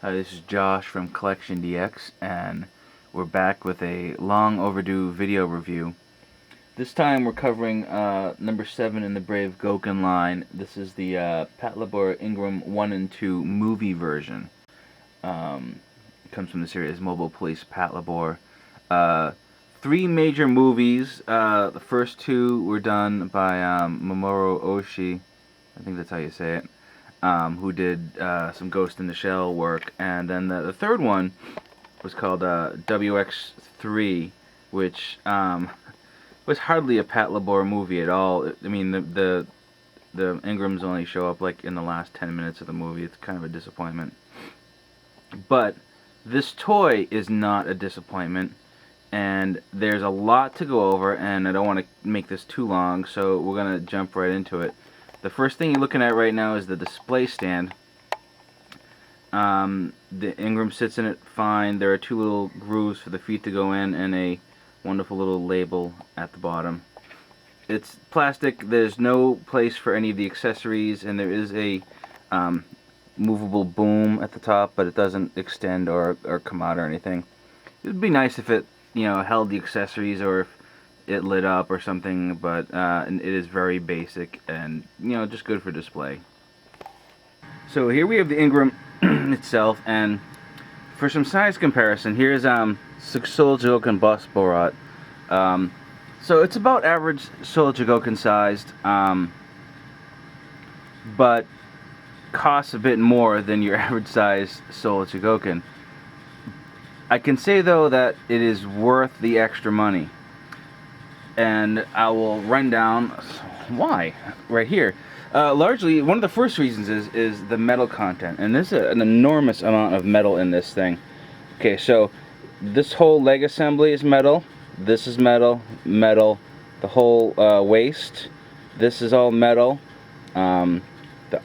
Hi, this is Josh from CollectionDX, and we're back with a long overdue video review. This time we're covering number 7 in the Brave Gokin line. This is the Patlabor Ingram 1 and 2 movie version. It comes from the series Mobile Police Patlabor. 3 major movies. The first 2 were done by Mamoru Oshii, I think that's how you say it. Who did some Ghost in the Shell work, and then the third one was called WX3, which was hardly a Patlabor movie at all. I mean, the Ingrams only show up like in the last 10 minutes of the movie. It's kind of a disappointment. But this toy is not a disappointment, and there's a lot to go over, and I don't want to make this too long, so we're going to jump right into it. The first thing you're looking at right now is the display stand. The Ingram sits in it fine. There are 2 little grooves for the feet to go in and a wonderful little label at the bottom. It's plastic. There's no place for any of the accessories, and there is a movable boom at the top, but it doesn't extend or come out or anything. It would be nice if it, held the accessories, or if it lit up or something, but it is very basic and just good for display. So here we have the Ingram itself, and for some size comparison, here's Soul Jogokin Bus Borat. So it's about average Soul Jogokin sized, but costs a bit more than your average size Soul Jogokin. I can say though that it is worth the extra money. And I will run down why right here. Largely, one of the first reasons is the metal content, and there's an enormous amount of metal in this thing. Okay, so this whole leg assembly is metal. This is metal, metal. The whole waist, this is all metal. The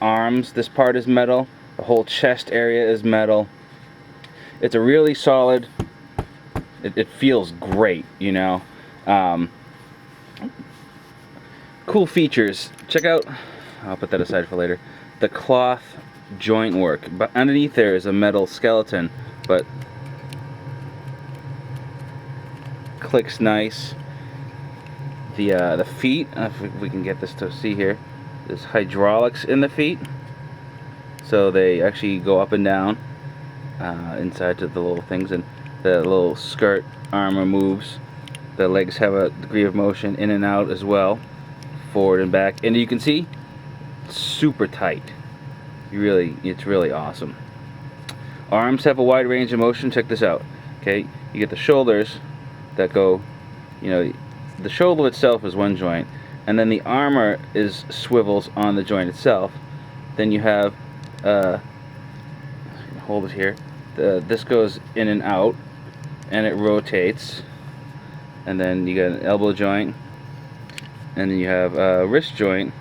arms, this part is metal. The whole chest area is metal. It's a really solid. It feels great, Cool features. Check out, I'll put that aside for later, the cloth joint work. But underneath there is a metal skeleton, but clicks nice. The feet, if we can get this to see here, there's hydraulics in the feet, so they actually go up and down inside to the little things, and the little skirt armor moves. The legs have a degree of motion in and out as well, forward and back, and you can see super tight. It's really awesome. Arms have a wide range of motion. Check this out. Okay, you get the shoulders that go, the shoulder itself is one joint, and then the armor swivels on the joint itself. Then you have hold it here. This goes in and out, and it rotates. And then you got an elbow joint, and then you have a wrist joint,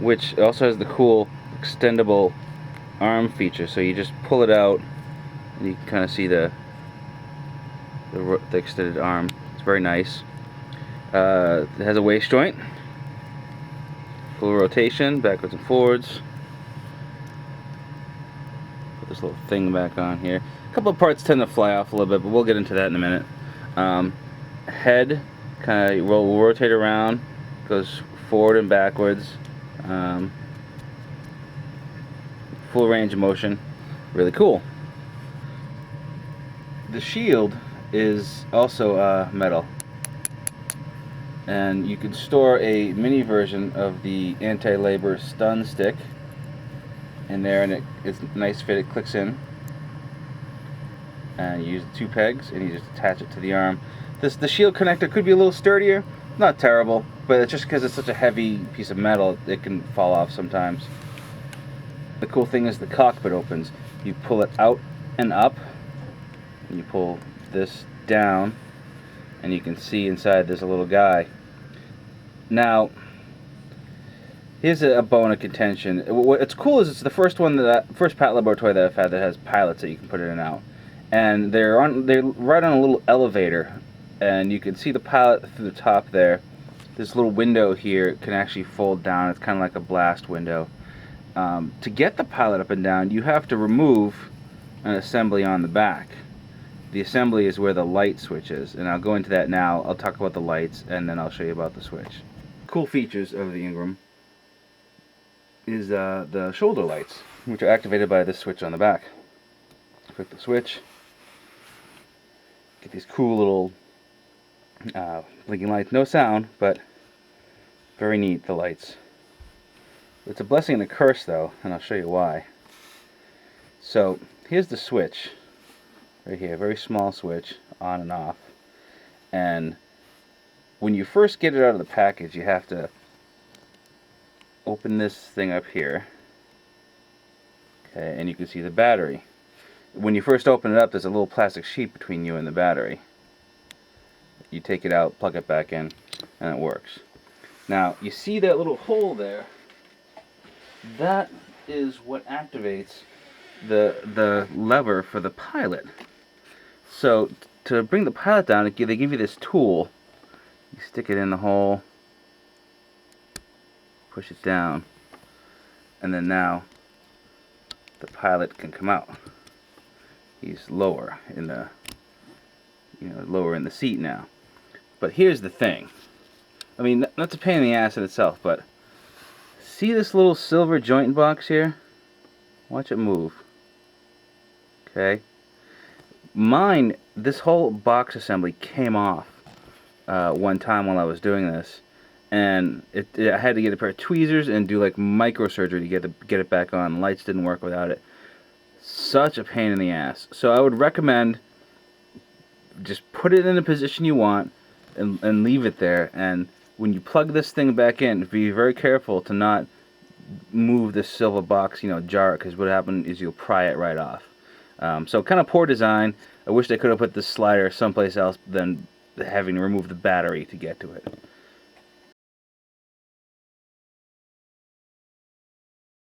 which also has the cool extendable arm feature. So you just pull it out, and you can kind of see the extended arm. It's very nice. It has a waist joint, full rotation, backwards and forwards. Put this little thing back on here. A couple of parts tend to fly off a little bit, but we'll get into that in a minute. Head kind of will rotate around, goes forward and backwards, full range of motion, really cool. The shield is also metal, and you can store a mini version of the anti-labor stun stick in there, and it's a nice fit. It clicks in, and you use 2 pegs, and you just attach it to the arm. The shield connector could be a little sturdier, not terrible, but it's just because it's such a heavy piece of metal, it can fall off sometimes. The cool thing is the cockpit opens. You pull it out and up, and you pull this down, and you can see inside there's a little guy. Now, here's a bone of contention. What's cool is it's the first first Patlabor toy that I've had that has pilots that you can put in and out, and they're right on a little elevator, and you can see the pilot through the top there. This little window here can actually fold down. It's kind of like a blast window, To get the pilot up and down, you have to remove an assembly on the back. The assembly is where the light switch is, and I'll go into that now. I'll talk about the lights, and then I'll show you about the switch. Cool features of the Ingram is the shoulder lights, which are activated by this switch on the back. Click the switch, get these cool little blinking lights. No sound, but very neat, the lights. It's a blessing and a curse, though, and I'll show you why. So here's the switch right here, very small switch, on and off. And when you first get it out of the package, you have to open this thing up here. Okay, and you can see the battery. When you first open it up, there's a little plastic sheet between you and the battery. You take it out, plug it back in, and it works. Now, you see that little hole there? That is what activates the lever for the pilot. So to bring the pilot down, they give you this tool. You stick it in the hole, push it down, and then now the pilot can come out. He's lower in the lower in the seat now. But here's the thing. I mean, not a pain in the ass in itself, but see this little silver joint box here? Watch it move. Okay. Mine, this whole box assembly came off one time while I was doing this, and I had to get a pair of tweezers and do like microsurgery to get it back on. Lights didn't work without it. Such a pain in the ass. So I would recommend just put it in the position you want and leave it there. And when you plug this thing back in, be very careful to not move this silver box, jar it, because what happened is you'll pry it right off. So kind of poor design. I wish they could have put this slider someplace else than having to remove the battery to get to it.